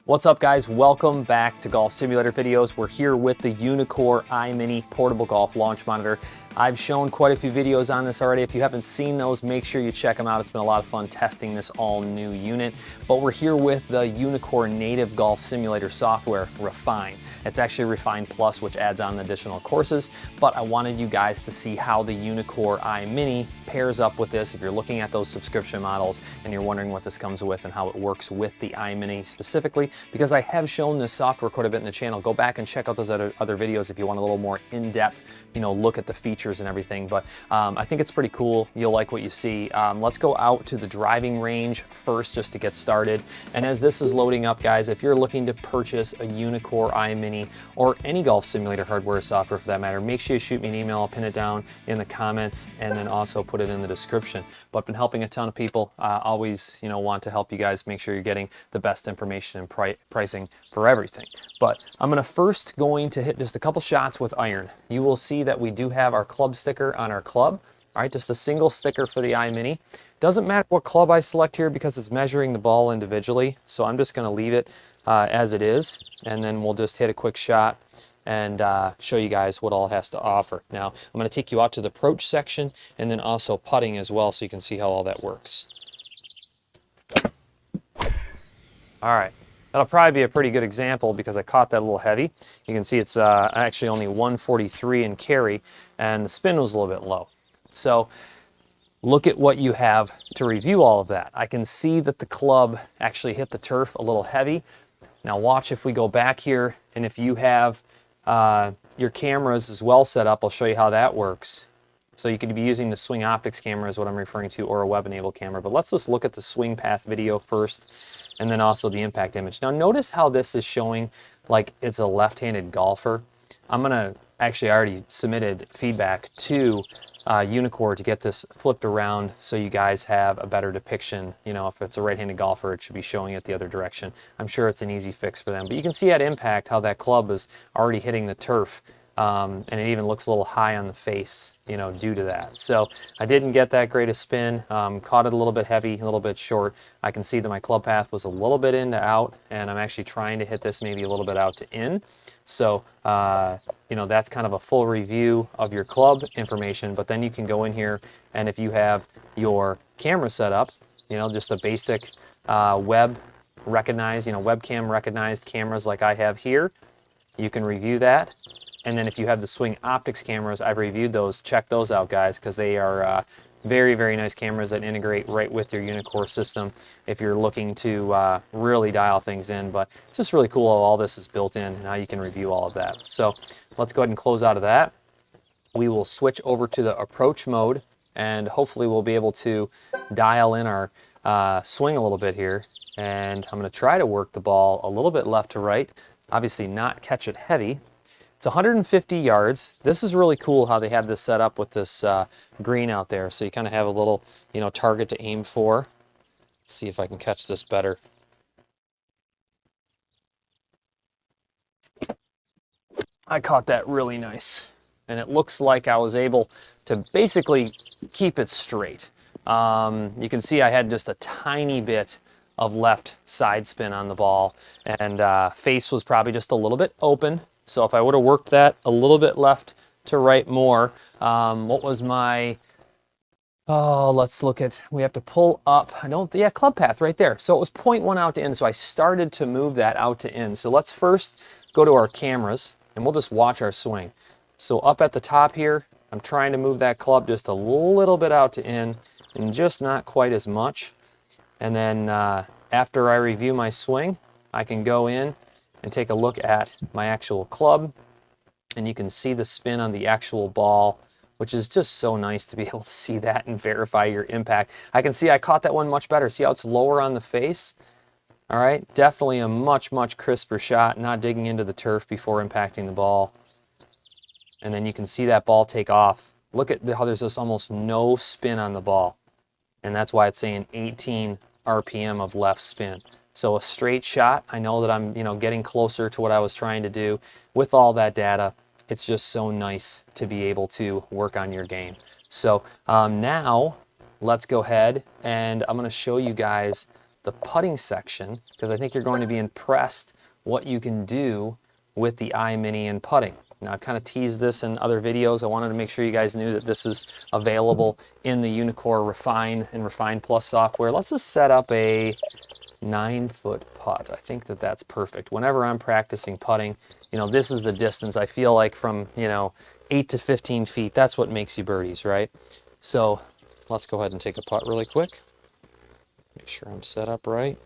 What's up, guys? Welcome back to Golf Simulator videos. We're here with the Uneekor iMini Portable Golf Launch Monitor. I've shown quite a few videos on this already. If you haven't seen those, make sure you check them out. It's been a lot of fun testing this all new unit. But we're here with the Uneekor native golf simulator software, Refine. It's actually Refine Plus, which adds on additional courses. But I wanted you guys to see how the Uneekor iMini pairs up with this. If you're looking at those subscription models and you're wondering what this comes with and how it works with the iMini specifically, because I have shown this software quite a bit in the channel. Go back and check out those other videos if you want a little more in-depth, look at the features and everything. But I think it's pretty cool. You'll like what you see. Let's go out to the driving range first just to get started. And as this is loading up, guys, if you're looking to purchase a Uneekor iMini or any golf simulator hardware or software for that matter, make sure you shoot me an email. I'll pin it down in the comments and then also put it in the description. But I've been helping a ton of people. Always, want to help you guys make sure you're getting the best information and pricing for everything. But I'm first going to hit just a couple shots with iron. You will see that we do have our club sticker on our club. All right, just a single sticker for the iMini. Doesn't matter what club I select here because it's measuring the ball individually. So I'm just going to leave it as it is, and then we'll just hit a quick shot and show you guys what all it has to offer. Now, I'm going to take you out to the approach section and then also putting as well so you can see how all that works. All right. That'll probably be a pretty good example because I caught that a little heavy. You can see it's actually only 143 in carry, and the spin was a little bit low. So look at what you have to review all of that. I can see that the club actually hit the turf a little heavy. Now watch if we go back here, and if you have your cameras as well set up, I'll show you how that works. So you could be using the Swing Optix camera is what I'm referring to, or a web-enabled camera. But let's just look at the swing path video first, and then also the impact image. Now notice how this is showing like it's a left-handed golfer. I'm gonna actually already submitted feedback to Uneekor to get this flipped around so you guys have a better depiction. If it's a right-handed golfer, it should be showing it the other direction. I'm sure it's an easy fix for them. But you can see at impact how that club is already hitting the turf. And it even looks a little high on the face, due to that. So I didn't get that great a spin, caught it a little bit heavy, a little bit short. I can see that my club path was a little bit in to out, and I'm actually trying to hit this maybe a little bit out to in. So, that's kind of a full review of your club information, but then you can go in here, and if you have your camera set up, just a basic web recognized, webcam recognized cameras like I have here, you can review that. And then if you have the Swing Optix cameras, I've reviewed those. Check those out, guys, because they are very, very nice cameras that integrate right with your Uneekor system if you're looking to really dial things in. But it's just really cool how all this is built in and how you can review all of that. So let's go ahead and close out of that. We will switch over to the approach mode, and hopefully we'll be able to dial in our swing a little bit here. And I'm going to try to work the ball a little bit left to right, obviously not catch it heavy. It's 150 yards. This is really cool how they have this set up with this green out there. So you kind of have a little, target to aim for. Let's see if I can catch this better. I caught that really nice. And it looks like I was able to basically keep it straight. You can see I had just a tiny bit of left side spin on the ball. And face was probably just a little bit open. So if I would have worked that a little bit left to right more, what was my, let's look at, we have to pull up, club path right there. So it was 0.1 out to in, so I started to move that out to in. So let's first go to our cameras, and we'll just watch our swing. So up at the top here, I'm trying to move that club just a little bit out to in, and just not quite as much. And then after I review my swing, I can go in and take a look at my actual club, and you can see the spin on the actual ball, which is just so nice to be able to see that and verify your impact. I can see I caught that one much better. See how it's lower on the face? All right, definitely a much, much crisper shot, not digging into the turf before impacting the ball. And then you can see that ball take off. Look at how there's just almost no spin on the ball. And that's why it's saying 18 RPM of left spin. So a straight shot, I know that I'm, getting closer to what I was trying to do. With all that data, it's just so nice to be able to work on your game. So now let's go ahead and I'm going to show you guys the putting section, because I think you're going to be impressed what you can do with the iMini and putting. Now, I've kind of teased this in other videos. I wanted to make sure you guys knew that this is available in the Uneekor Refine and Refine Plus software. Let's just set up a 9-foot putt. I think that that's perfect. Whenever I'm practicing putting, you know, this is the distance I feel like from, you know, 8 to 15 feet. That's what makes you birdies, right? So let's go ahead and take a putt really quick. Make sure I'm set up right.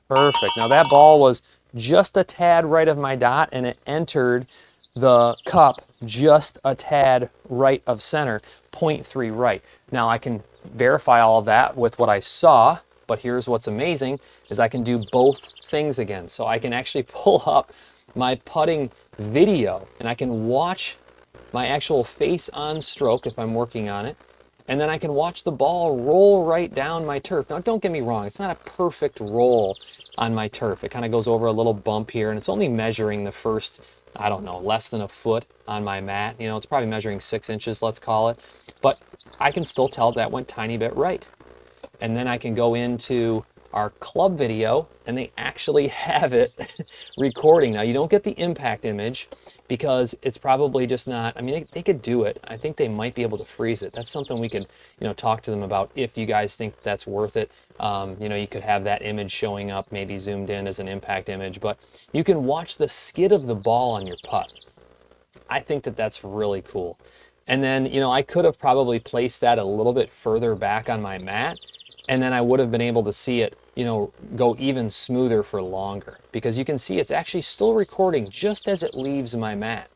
Perfect. Now that ball was just a tad right of my dot, and it entered the cup just a tad right of center, 0.3 right. Now I can verify all of that with what I saw, but here's what's amazing is I can do both things again. So I can actually pull up my putting video and I can watch my actual face on stroke if I'm working on it. And then I can watch the ball roll right down my turf. Now, don't get me wrong, it's not a perfect roll on my turf. It kind of goes over a little bump here, and it's only measuring the first, I don't know, less than a foot on my mat. You know, it's probably measuring 6 inches, let's call it. But I can still tell that went tiny bit right. And then I can go into our club video, and they actually have it recording. Now, you don't get the impact image because it's probably just not, I mean, they could do it. I think they might be able to freeze it. That's something we could, you know, talk to them about if you guys think that's worth it. You know, you could have that image showing up, maybe zoomed in as an impact image, but you can watch the skid of the ball on your putt. I think that that's really cool. And then, you know, I could have probably placed that a little bit further back on my mat, and then I would have been able to see it, you know, go even smoother for longer, because you can see it's actually still recording just as it leaves my mat.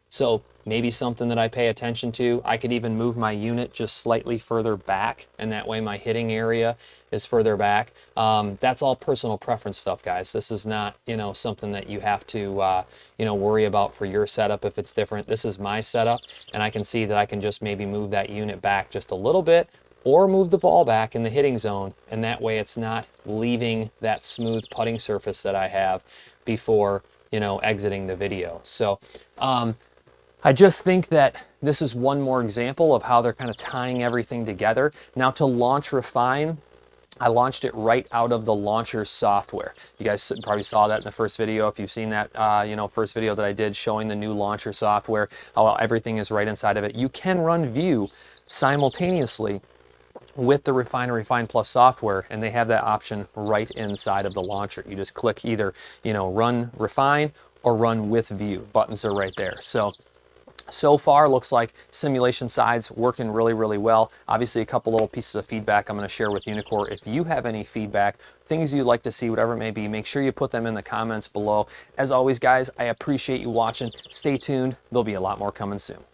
So maybe something that I pay attention to. I could even move my unit just slightly further back, and that way my hitting area is further back. That's all personal preference stuff, guys. This is not, you know, something that you have to, you know, worry about for your setup if it's different. This is my setup, and I can see that I can just maybe move that unit back just a little bit, or move the ball back in the hitting zone, and that way it's not leaving that smooth putting surface that I have before, you know, exiting the video. So I just think that this is one more example of how they're kind of tying everything together. Now, to launch Refine, I launched it right out of the launcher software. You guys probably saw that in the first video. If you've seen that, you know, first video that I did showing the new launcher software, how everything is right inside of it. You can run View simultaneously with the Refine and Refine Plus software, and they have that option right inside of the launcher. You just click either, you know, run Refine or run with View. Buttons are right there. So far, looks like simulation side's working really, really well. Obviously, a couple little pieces of feedback I'm going to share with Uneekor. If you have any feedback, things you'd like to see, whatever it may be, make sure you put them in the comments below. As always, guys, I appreciate you watching. Stay tuned. There'll be a lot more coming soon.